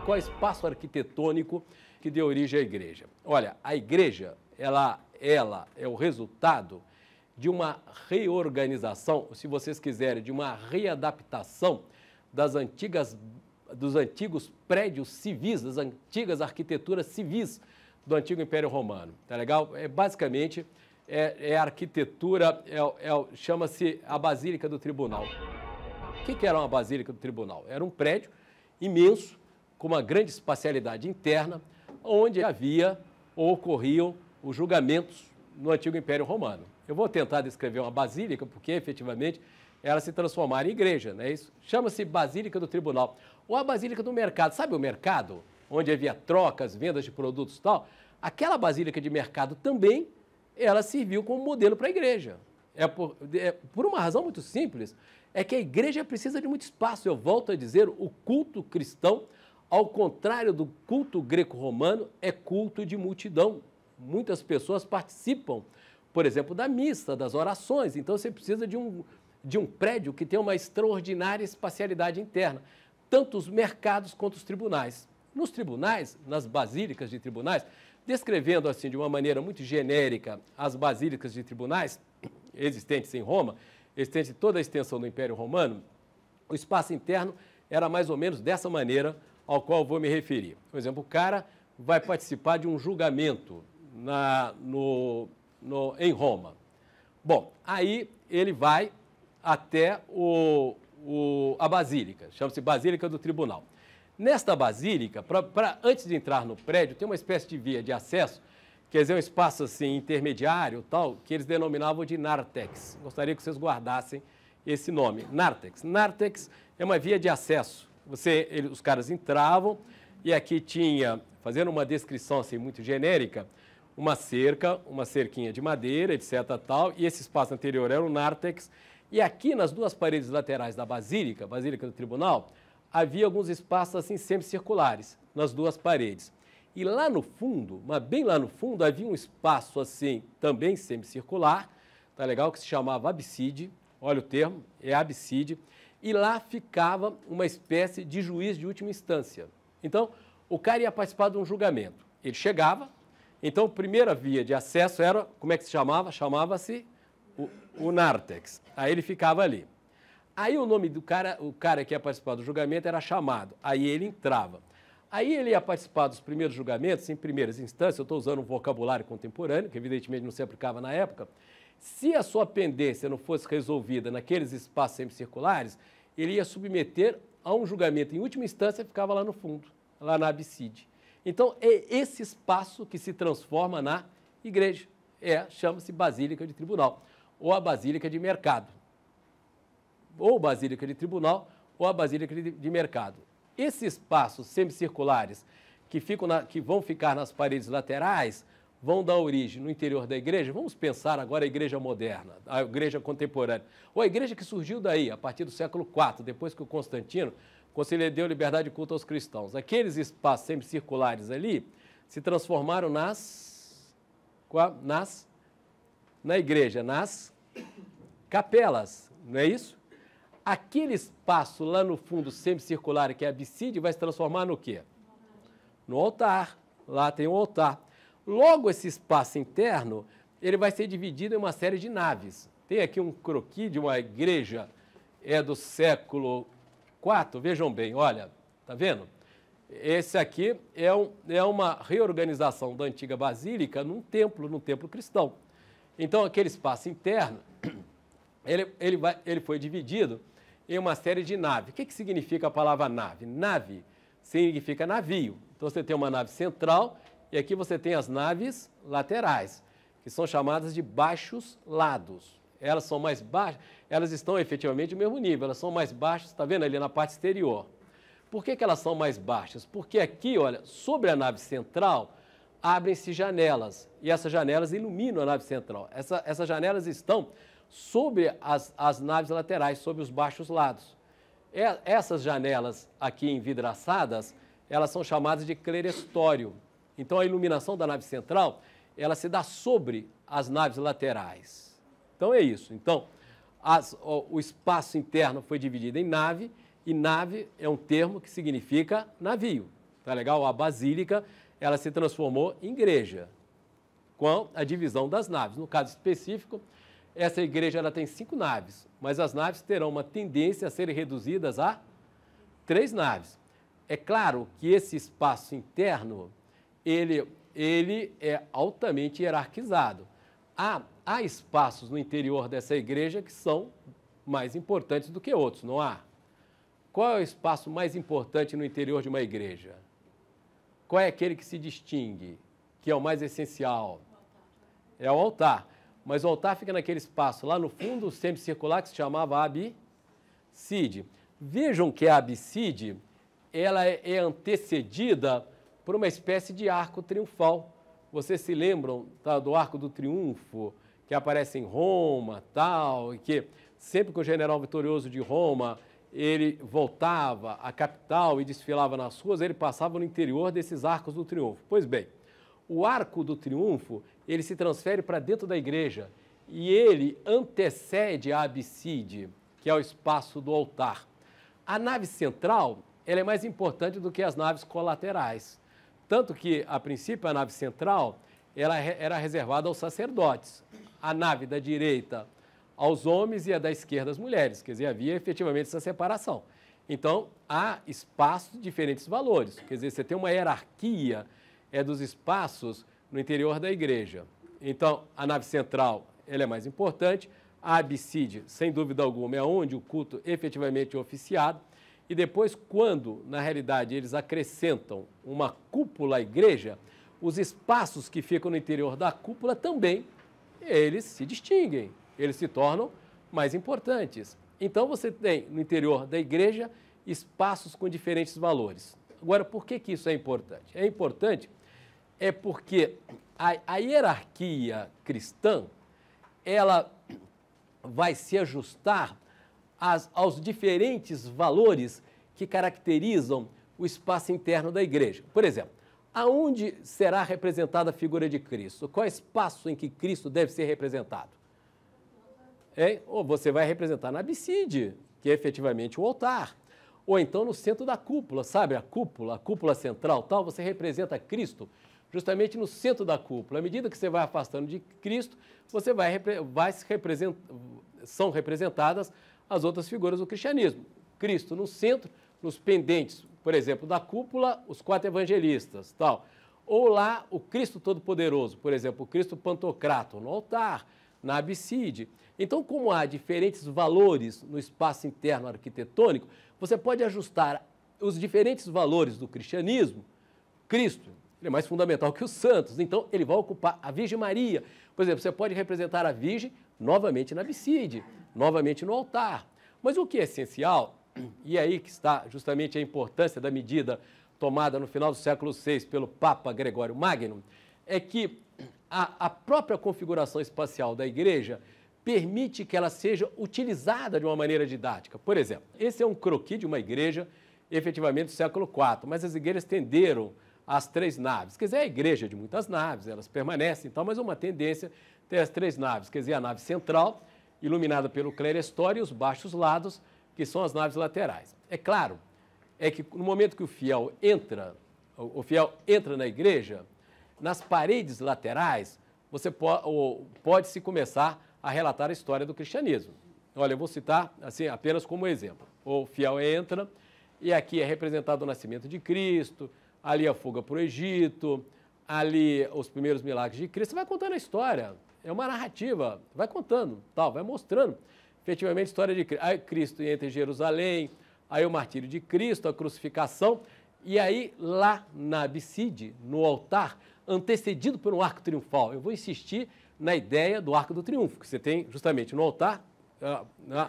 qual é o espaço arquitetônico que deu origem à igreja? Olha, a igreja, ela é o resultado de uma reorganização, se vocês quiserem, de uma readaptação dos antigos prédios civis, das antigas arquiteturas civis do antigo Império Romano. Tá legal? Basicamente, a arquitetura, chama-se a Basílica do Tribunal. O que era uma Basílica do Tribunal? Era um prédio imenso, com uma grande espacialidade interna, onde havia ou ocorriam os julgamentos no antigo Império Romano. Eu vou tentar descrever uma basílica, porque efetivamente ela se transformara em igreja, não é isso? Chama-se Basílica do Tribunal. Ou a Basílica do Mercado. Sabe o mercado? Onde havia trocas, vendas de produtos e tal? Aquela Basílica de Mercado também, ela serviu como modelo para a igreja. Por uma razão muito simples, é que a igreja precisa de muito espaço. Eu volto a dizer, o culto cristão, ao contrário do culto greco-romano, é culto de multidão. Muitas pessoas participam, por exemplo, da missa, das orações. Então, você precisa de um prédio que tenha uma extraordinária espacialidade interna, tanto os mercados quanto os tribunais. Nos tribunais, nas basílicas de tribunais, descrevendo assim de uma maneira muito genérica as basílicas de tribunais existentes em Roma, existentes em toda a extensão do Império Romano, o espaço interno era mais ou menos dessa maneira ao qual eu vou me referir. Por exemplo, o cara vai participar de um julgamento em Roma. Bom, aí ele vai até a Basílica, chama-se Basílica do Tribunal. Nesta Basílica, antes de entrar no prédio, tem uma espécie de via de acesso, quer dizer, um espaço assim intermediário, tal, que eles denominavam de narthex. Gostaria que vocês guardassem esse nome, narthex. Narthex é uma via de acesso. Os caras entravam e aqui tinha, fazendo uma descrição assim muito genérica, uma cerquinha de madeira, etc. tal, e esse espaço anterior era o narthex. E aqui nas duas paredes laterais da Basílica do Tribunal, havia alguns espaços assim semicirculares nas duas paredes. E lá no fundo, mas bem lá no fundo, havia um espaço assim também semicircular, tá legal, que se chamava abside. Olha o termo, é abside. E lá ficava uma espécie de juiz de última instância. Então, o cara ia participar de um julgamento. Ele chegava, então a primeira via de acesso era, como é que se chamava? Chamava-se o narthex. Aí ele ficava ali. Aí o nome do cara, o cara que ia participar do julgamento era chamado. Aí ele entrava. Aí ele ia participar dos primeiros julgamentos, em primeiras instâncias, eu estou usando um vocabulário contemporâneo, que evidentemente não se aplicava na época. Se a sua pendência não fosse resolvida naqueles espaços semicirculares, ele ia submeter a um julgamento em última instância e ficava lá no fundo, lá na abside. Então, é esse espaço que se transforma na igreja. Chama-se Basílica de Tribunal, ou a Basílica de Mercado. Ou Basílica de Tribunal, ou a Basílica de Mercado. Esses espaços semicirculares que vão ficar nas paredes laterais vão dar origem no interior da igreja. Vamos pensar agora a igreja moderna, a igreja contemporânea, ou a igreja que surgiu daí, a partir do século IV, depois que o Constantino concedeu liberdade de culto aos cristãos. Aqueles espaços semicirculares ali se transformaram na igreja, nas capelas, não é isso? Aquele espaço lá no fundo semicircular, que é a abside, vai se transformar no quê? No altar. Lá tem um altar. Logo, esse espaço interno, ele vai ser dividido em uma série de naves. Tem aqui um croquis de uma igreja, do século IV. Vejam bem, olha, tá vendo? Esse aqui é uma reorganização da antiga basílica num templo cristão. Então, aquele espaço interno, ele foi dividido em uma série de naves. O que significa a palavra nave? Nave significa navio. Então, você tem uma nave central e aqui você tem as naves laterais, que são chamadas de baixos lados. Elas são mais baixas, elas estão efetivamente no mesmo nível, elas são mais baixas, está vendo ali na parte exterior. Por que elas são mais baixas? Porque aqui, olha, sobre a nave central, abrem-se janelas, e essas janelas iluminam a nave central. Essas janelas estão sobre as naves laterais, sobre os baixos lados. Essas janelas aqui envidraçadas, elas são chamadas de clerestório. Então, a iluminação da nave central, ela se dá sobre as naves laterais. Então, é isso. Então, o espaço interno foi dividido em nave, e nave é um termo que significa navio. tá legal? A basílica, ela se transformou em igreja, com a divisão das naves. No caso específico, essa igreja ela tem 5 naves, mas as naves terão uma tendência a serem reduzidas a 3 naves. É claro que esse espaço interno, ele é altamente hierarquizado. Há espaços no interior dessa igreja que são mais importantes do que outros, não há? Qual é o espaço mais importante no interior de uma igreja? Qual é aquele que se distingue, que é o mais essencial? É o altar. Mas o altar fica naquele espaço lá no fundo, semicircular, que se chamava abside. Vejam que a abside, ela é antecedida por uma espécie de arco triunfal. Vocês se lembram do Arco do Triunfo, que aparece em Roma, tal, e que sempre que o general vitorioso de Roma, ele voltava à capital e desfilava nas ruas, ele passava no interior desses arcos do triunfo. Pois bem, o Arco do Triunfo, ele se transfere para dentro da igreja e ele antecede a abside, que é o espaço do altar. A nave central, ela é mais importante do que as naves colaterais. Tanto que, a princípio, a nave central ela era reservada aos sacerdotes. A nave da direita aos homens e a da esquerda às mulheres. Quer dizer, havia efetivamente essa separação. Então, há espaços de diferentes valores. Quer dizer, você tem uma hierarquia dos espaços no interior da igreja. Então, a nave central ela é mais importante. A abside, sem dúvida alguma, é onde o culto efetivamente é oficiado. E depois, quando, na realidade, eles acrescentam uma cúpula à igreja, os espaços que ficam no interior da cúpula também, eles se distinguem, eles se tornam mais importantes. Então, você tem no interior da igreja espaços com diferentes valores. Agora, por que isso é importante? É importante porque a hierarquia cristã, ela vai se ajustar aos diferentes valores que caracterizam o espaço interno da igreja. Por exemplo, aonde será representada a figura de Cristo? Qual é o espaço em que Cristo deve ser representado? Ou você vai representar na abside, que é efetivamente o altar. Ou então no centro da cúpula, sabe? A cúpula central, tal, você representa Cristo justamente no centro da cúpula. À medida que você vai afastando de Cristo, você são representadas as outras figuras do cristianismo. Cristo no centro, nos pendentes, por exemplo, da cúpula, os 4 evangelistas, tal. Ou lá o Cristo Todo-Poderoso, por exemplo, o Cristo Pantocrator no altar, na abside. Então, como há diferentes valores no espaço interno arquitetônico, você pode ajustar os diferentes valores do cristianismo. Cristo, ele é mais fundamental que os santos, então ele vai ocupar a Virgem Maria. Por exemplo, você pode representar a Virgem novamente na abside, novamente no altar. Mas o que é essencial, e aí que está justamente a importância da medida tomada no final do século VI pelo Papa Gregório Magno, é que a própria configuração espacial da igreja permite que ela seja utilizada de uma maneira didática. Por exemplo, esse é um croquis de uma igreja, efetivamente do século IV, mas as igrejas tenderam às 3 naves. Quer dizer, é a igreja de muitas naves, elas permanecem, então, mas uma tendência tem as 3 naves, quer dizer, a nave central, iluminada pelo clerestório, e os baixos lados, que são as naves laterais. É claro, que no momento que o fiel entra na igreja, nas paredes laterais, você pode-se começar a relatar a história do cristianismo. Olha, eu vou citar assim, apenas como exemplo. O fiel entra e aqui é representado o nascimento de Cristo, ali a fuga para o Egito, ali os primeiros milagres de Cristo. Você vai contando a história, é uma narrativa, vai contando, tal, vai mostrando efetivamente a história de Cristo. Aí Cristo entra em Jerusalém, aí o martírio de Cristo, a crucificação, e aí lá na abside, no altar, antecedido por um arco triunfal. Eu vou insistir na ideia do arco do triunfo, que você tem justamente no altar,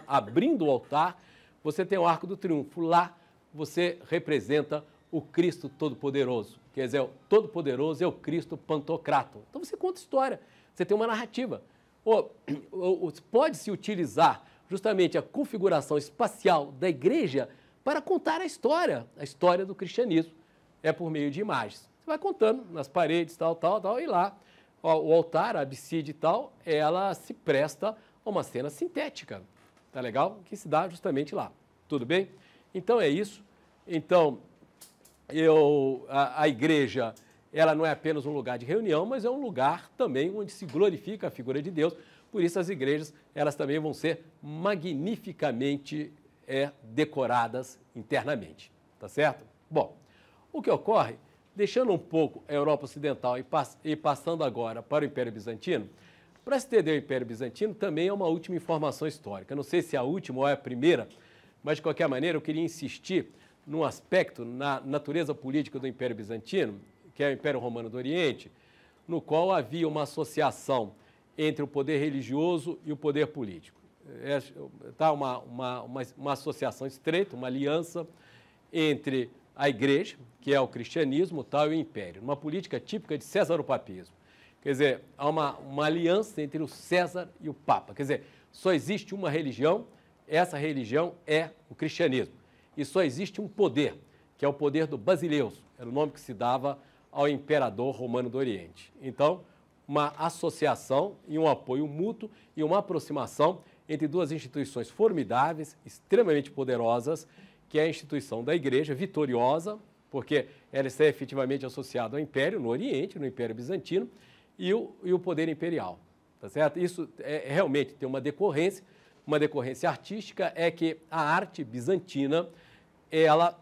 abrindo o altar, você tem o arco do triunfo. Lá você representa o Cristo Todo-Poderoso. Quer dizer, o Todo-Poderoso é o Cristo Pantocrator. Então você conta história, você tem uma narrativa. Pode-se utilizar justamente a configuração espacial da igreja para contar a história do cristianismo. É por meio de imagens. Você vai contando nas paredes, tal, e lá o altar, a abside e tal, ela se presta a uma cena sintética, tá legal? Que se dá justamente lá. Tudo bem? Então é isso. Então, a igreja, ela não é apenas um lugar de reunião, mas é um lugar também onde se glorifica a figura de Deus. Por isso as igrejas, elas também vão ser magnificamente decoradas internamente, tá certo? Bom, o que ocorre, deixando um pouco a Europa Ocidental e passando agora para o Império Bizantino, para se entender o Império Bizantino também é uma última informação histórica. Não sei se é a última ou é a primeira, mas de qualquer maneira eu queria insistir num aspecto na natureza política do Império Bizantino, que é o Império Romano do Oriente, no qual havia uma associação entre o poder religioso e o poder político. Tá uma associação estreita, uma aliança entre a igreja, que é o cristianismo, tal, e o império, uma política típica de césaropapismo. Quer dizer, há uma aliança entre o César e o Papa. Quer dizer, só existe uma religião, essa religião é o cristianismo. E só existe um poder, que é o poder do Basileus, era o nome que se dava ao imperador romano do Oriente. Então, uma associação e um apoio mútuo e uma aproximação entre duas instituições formidáveis, extremamente poderosas, que é a instituição da igreja, vitoriosa, porque ela está efetivamente associada ao império, no Oriente, no Império Bizantino, e o poder imperial, tá certo? Isso realmente tem uma decorrência artística, é que a arte bizantina, ela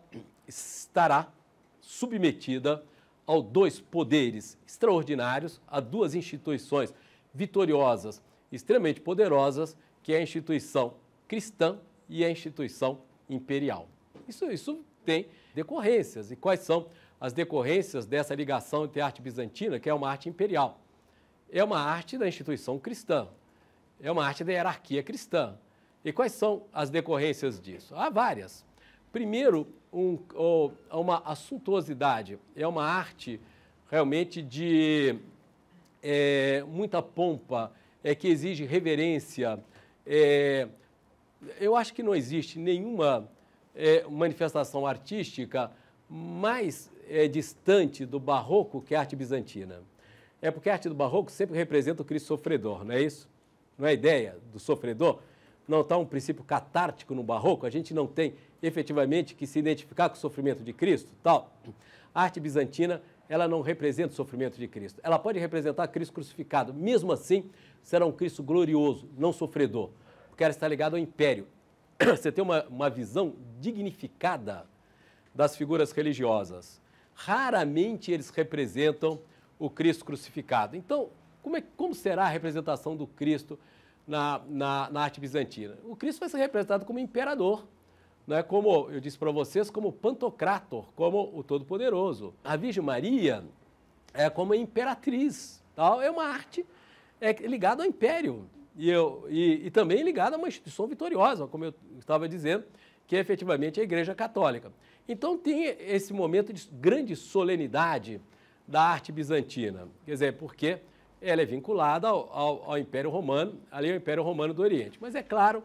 estará submetida a dois poderes extraordinários, a duas instituições vitoriosas, extremamente poderosas, que é a instituição cristã e a instituição imperial. Isso tem decorrências. E quais são as decorrências dessa ligação entre a arte bizantina, que é uma arte imperial? É uma arte da instituição cristã, é uma arte da hierarquia cristã. E quais são as decorrências disso? Há várias. Primeiro, uma assuntuosidade, é uma arte realmente de muita pompa, que exige reverência. Eu acho que não existe nenhuma manifestação artística mais distante do barroco que a arte bizantina. É porque a arte do barroco sempre representa o Cristo sofredor, não é isso? Não é a ideia do sofredor? Não está um princípio catártico no barroco? A gente não tem efetivamente que se identificar com o sofrimento de Cristo? Tal. A arte bizantina, ela não representa o sofrimento de Cristo. Ela pode representar Cristo crucificado. Mesmo assim, será um Cristo glorioso, não sofredor, porque ela está ligada ao império. Você tem uma visão dignificada das figuras religiosas. Raramente eles representam o Cristo crucificado. Então, como será a representação do Cristo na arte bizantina? O Cristo vai ser representado como imperador, né? Como eu disse para vocês, como Pantocrator, como o Todo-Poderoso. A Virgem Maria é como imperatriz. Tal. É uma arte ligada ao império e também ligada a uma instituição vitoriosa, como eu estava dizendo, que é efetivamente a Igreja Católica. Então tem esse momento de grande solenidade da arte bizantina, quer dizer, porque ela é vinculada ao Império Romano, ali ao Império Romano do Oriente. Mas é claro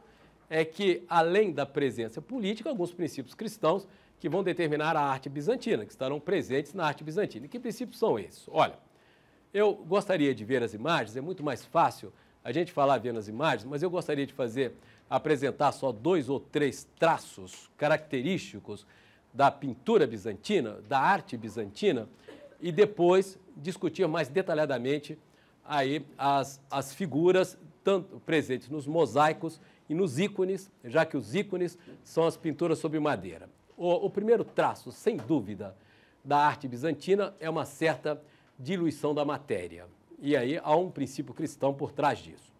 que, além da presença política, alguns princípios cristãos que vão determinar a arte bizantina, que estarão presentes na arte bizantina. E que princípios são esses? Olha, eu gostaria de ver as imagens, é muito mais fácil a gente falar vendo as imagens, mas eu gostaria de apresentar só 2 ou 3 traços característicos da pintura bizantina, da arte bizantina, e depois discutir mais detalhadamente aí as figuras tanto presentes nos mosaicos e nos ícones, já que os ícones são as pinturas sobre madeira. O primeiro traço, sem dúvida, da arte bizantina é uma certa diluição da matéria. E aí há um princípio cristão por trás disso.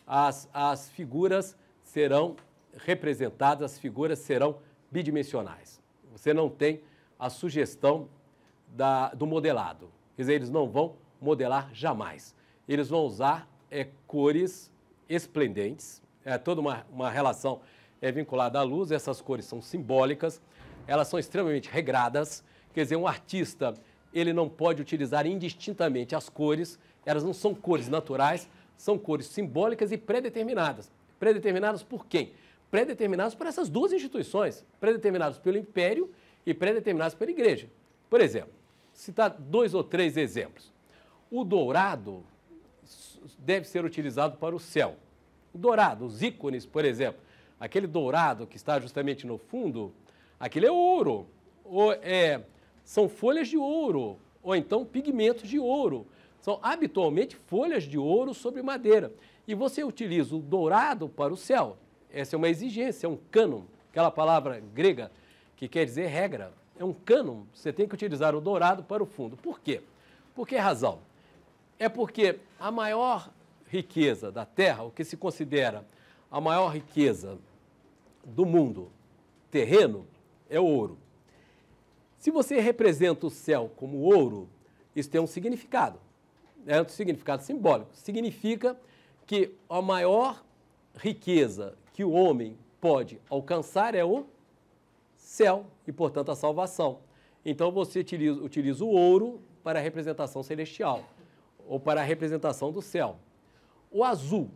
As figuras serão representadas, as figuras serão bidimensionais. Você não tem a sugestão do modelado. Quer dizer, eles não vão modelar jamais. Eles vão usar cores esplendentes, toda uma relação vinculada à luz, essas cores são simbólicas, elas são extremamente regradas, quer dizer, um artista, ele não pode utilizar indistintamente as cores, elas não são cores naturais, são cores simbólicas e pré-determinadas. Pré-determinadas por quem? Pré-determinadas por essas duas instituições, pré-determinadas pelo Império e pré-determinadas pela Igreja. Por exemplo, citar 2 ou 3 exemplos. O dourado deve ser utilizado para o céu. O dourado, os ícones, por exemplo, aquele dourado que está justamente no fundo, aquele é ouro. são folhas de ouro, ou então pigmentos de ouro. São habitualmente folhas de ouro sobre madeira. E você utiliza o dourado para o céu. Essa é uma exigência, é um cânon, aquela palavra grega que quer dizer regra. É um cânon, você tem que utilizar o dourado para o fundo. Por quê? Por que razão? É porque a maior riqueza da Terra, o que se considera a maior riqueza do mundo terreno, é o ouro. Se você representa o céu como ouro, isso tem um significado. É um significado simbólico. Significa que a maior riqueza que o homem pode alcançar é o céu e, portanto, a salvação. Então, você utiliza o ouro para a representação celestial ou para a representação do céu. O azul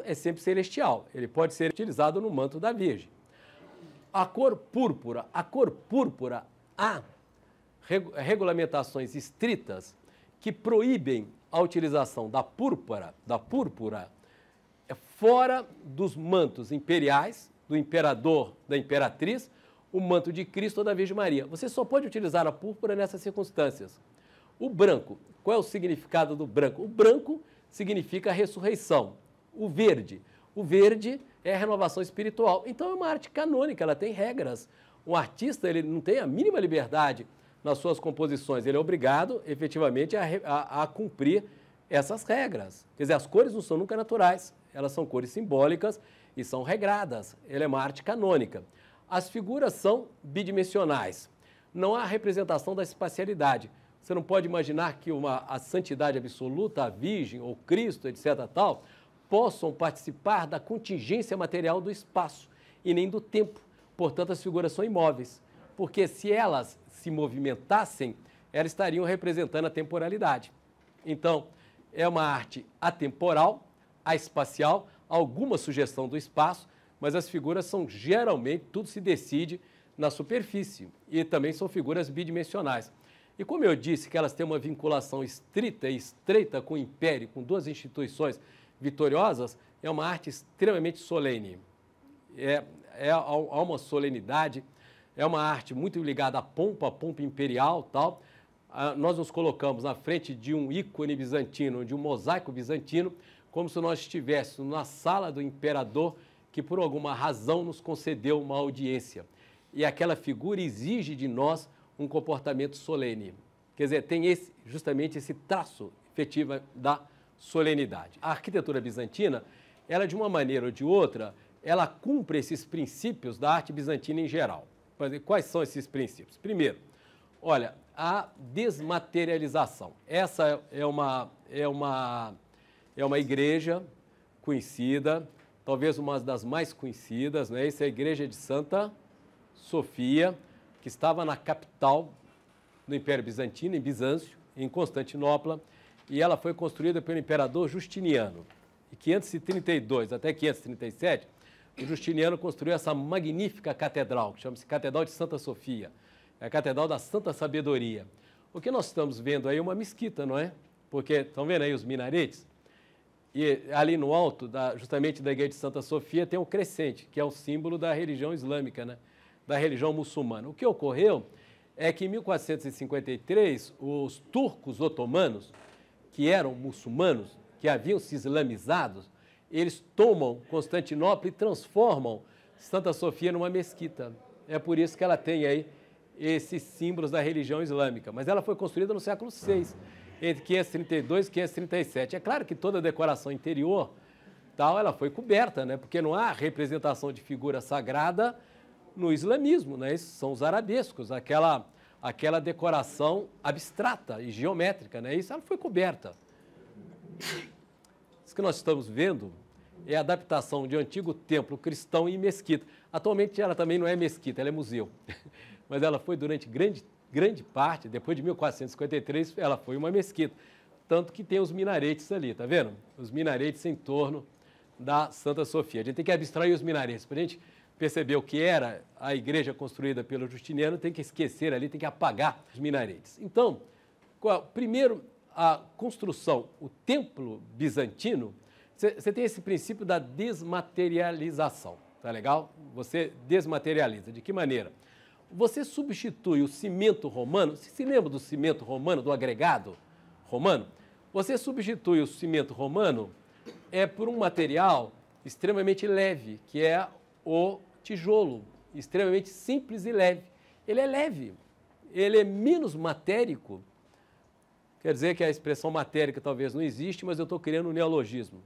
é sempre celestial. Ele pode ser utilizado no manto da Virgem. A cor púrpura há regulamentações estritas que proíbem a utilização da púrpura fora dos mantos imperiais, do imperador, da imperatriz, o manto de Cristo ou da Virgem Maria. Você só pode utilizar a púrpura nessas circunstâncias. O branco, qual é o significado do branco? O branco significa ressurreição. O verde é a renovação espiritual. Então é uma arte canônica, ela tem regras. Um artista, ele não tem a mínima liberdade nas suas composições, ele é obrigado, efetivamente, a cumprir essas regras. Quer dizer, as cores não são nunca naturais, elas são cores simbólicas e são regradas. Ela é uma arte canônica. As figuras são bidimensionais. Não há representação da espacialidade. Você não pode imaginar que a santidade absoluta, a Virgem ou Cristo, etc., tal, possam participar da contingência material do espaço e nem do tempo. Portanto, as figuras são imóveis, porque se elas se movimentassem, elas estariam representando a temporalidade. Então, é uma arte atemporal, espacial, alguma sugestão do espaço, mas as figuras são geralmente, tudo se decide na superfície e também são figuras bidimensionais. E como eu disse que elas têm uma vinculação estrita e estreita com o Império, com duas instituições vitoriosas, é uma arte extremamente solene. Há uma solenidade, é uma arte muito ligada à pompa imperial, tal. Nós nos colocamos na frente de um ícone bizantino, de um mosaico bizantino, como se nós estivéssemos na sala do imperador que por alguma razão nos concedeu uma audiência. E aquela figura exige de nós um comportamento solene. Quer dizer, tem justamente esse traço efetivo da solenidade. A arquitetura bizantina, ela de uma maneira ou de outra, ela cumpre esses princípios da arte bizantina em geral. Quais são esses princípios? Primeiro, olha, a desmaterialização. Essa é uma igreja conhecida, talvez uma das mais conhecidas, né? Essa é a igreja de Santa Sofia, que estava na capital do Império Bizantino, em Bizâncio, em Constantinopla, e ela foi construída pelo imperador Justiniano. Em 532 até 537, o Justiniano construiu essa magnífica catedral, que chama-se Catedral de Santa Sofia, é a Catedral da Santa Sabedoria. O que nós estamos vendo aí é uma mesquita, não é? Porque, estão vendo aí os minaretes? E ali no alto, justamente da igreja de Santa Sofia, tem um crescente, que é o símbolo da religião islâmica, né? Da religião muçulmana. O que ocorreu é que em 1453, os turcos otomanos, que eram muçulmanos, que haviam se islamizado, eles tomam Constantinopla e transformam Santa Sofia numa mesquita. É por isso que ela tem aí esses símbolos da religião islâmica. Mas ela foi construída no século VI, entre 532 e 537. É claro que toda a decoração interior, tal, ela foi coberta, né? Porque não há representação de figura sagrada no islamismo, né? Esses são os arabescos, aquela decoração abstrata e geométrica, né? Isso ela foi coberta. Isso que nós estamos vendo é a adaptação de um antigo templo cristão em mesquita. Atualmente ela também não é mesquita, ela é museu. Mas ela foi durante grande parte, depois de 1453, ela foi uma mesquita. Tanto que tem os minaretes ali, tá vendo? Os minaretes em torno da Santa Sofia. A gente tem que abstrair os minaretes. Para a gente perceber o que era a igreja construída pelo Justiniano, tem que esquecer ali, tem que apagar os minaretes. Então, primeiro, a construção, o templo bizantino, você tem esse princípio da desmaterialização, tá legal? Você desmaterializa. De que maneira? você substitui o cimento romano, você se lembra do cimento romano, do agregado romano? Você substitui o cimento romano por um material extremamente leve, que é o tijolo, extremamente simples e leve. Ele é leve, ele é menos matérico, quer dizer que a expressão matérica talvez não existe, mas eu estou criando um neologismo.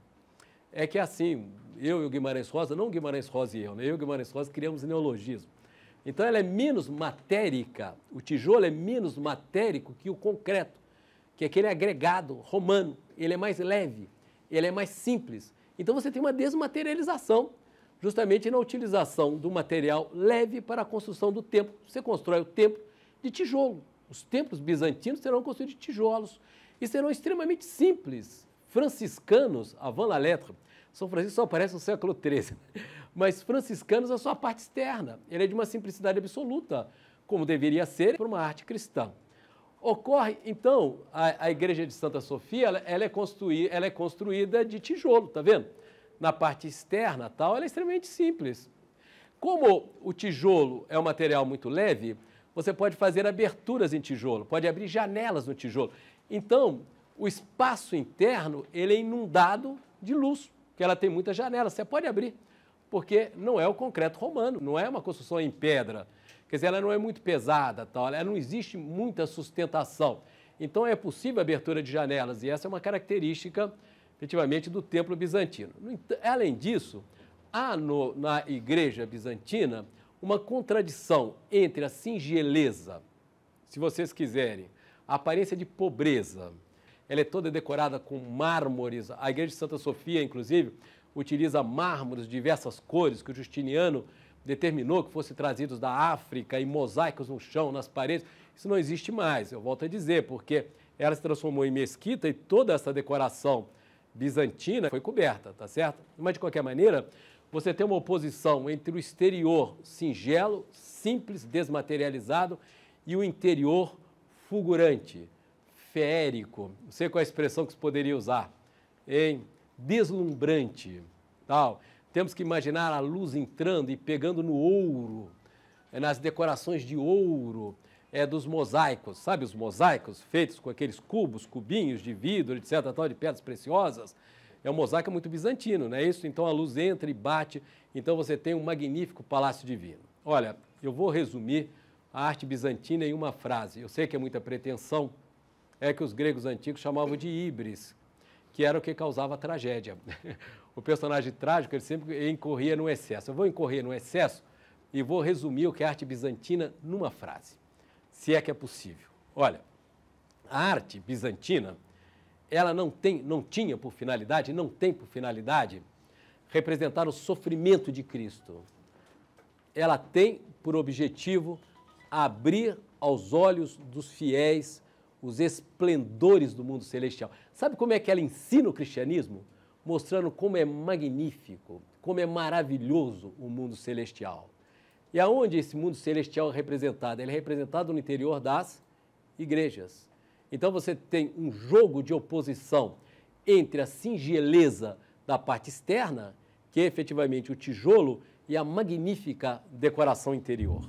É que assim, eu e o Guimarães Rosa, não o Guimarães Rosa e eu, né? Eu e o Guimarães Rosa criamos neologismo. Então ela é menos matérica, o tijolo é menos matérico que o concreto, que é aquele agregado romano, ele é mais leve, ele é mais simples. Então você tem uma desmaterialização, justamente na utilização do material leve para a construção do templo. Você constrói o templo de tijolo. Os templos bizantinos serão construídos de tijolos e serão extremamente simples. Franciscanos, avant la lettre, São Francisco só aparece no século XIII, mas franciscanos é só a parte externa. Ele é de uma simplicidade absoluta, como deveria ser para uma arte cristã. Ocorre, então, a igreja de Santa Sofia, ela é construída de tijolo, tá vendo? Na parte externa, tal, ela é extremamente simples. Como o tijolo é um material muito leve, você pode fazer aberturas em tijolo, pode abrir janelas no tijolo. Então, o espaço interno, ele é inundado de luz, porque ela tem muitas janelas, você pode abrir, porque não é o concreto romano, não é uma construção em pedra. Quer dizer, ela não é muito pesada, tal, ela não existe muita sustentação. Então é possível a abertura de janelas, e essa é uma característica, efetivamente, do templo bizantino. Além disso, há na igreja bizantina uma contradição entre a singeleza, se vocês quiserem, a aparência de pobreza. Ela é toda decorada com mármores. A igreja de Santa Sofia, inclusive, utiliza mármores de diversas cores que o Justiniano determinou que fossem trazidos da África e mosaicos no chão, nas paredes. Isso não existe mais, eu volto a dizer, porque ela se transformou em mesquita e toda essa decoração bizantina foi coberta, tá certo? Mas, de qualquer maneira, você tem uma oposição entre o exterior singelo, simples, desmaterializado, e o interior fulgurante, feérico, não sei qual é a expressão que se poderia usar, hein? Deslumbrante, tal. Temos que imaginar a luz entrando e pegando no ouro, nas decorações de ouro, dos mosaicos, sabe os mosaicos feitos com aqueles cubos, cubinhos de vidro, etc., tal, de pedras preciosas? É um mosaico muito bizantino, não é isso? Então a luz entra e bate, então você tem um magnífico palácio divino. Olha, eu vou resumir a arte bizantina em uma frase. Eu sei que é muita pretensão, é que os gregos antigos chamavam de híbris, que era o que causava tragédia. O personagem trágico, ele sempre incorria no excesso. Eu vou incorrer no excesso e vou resumir o que é a arte bizantina numa frase, se é que é possível. Olha, a arte bizantina, ela não tinha por finalidade, não tem por finalidade representar o sofrimento de Cristo. Ela tem por objetivo abrir aos olhos dos fiéis os esplendores do mundo celestial. Sabe como é que ela ensina o cristianismo? Mostrando como é magnífico, como é maravilhoso o mundo celestial. E aonde esse mundo celestial é representado? Ele é representado no interior das igrejas. Então você tem um jogo de oposição entre a singeleza da parte externa, que é efetivamente o tijolo, e a magnífica decoração interior.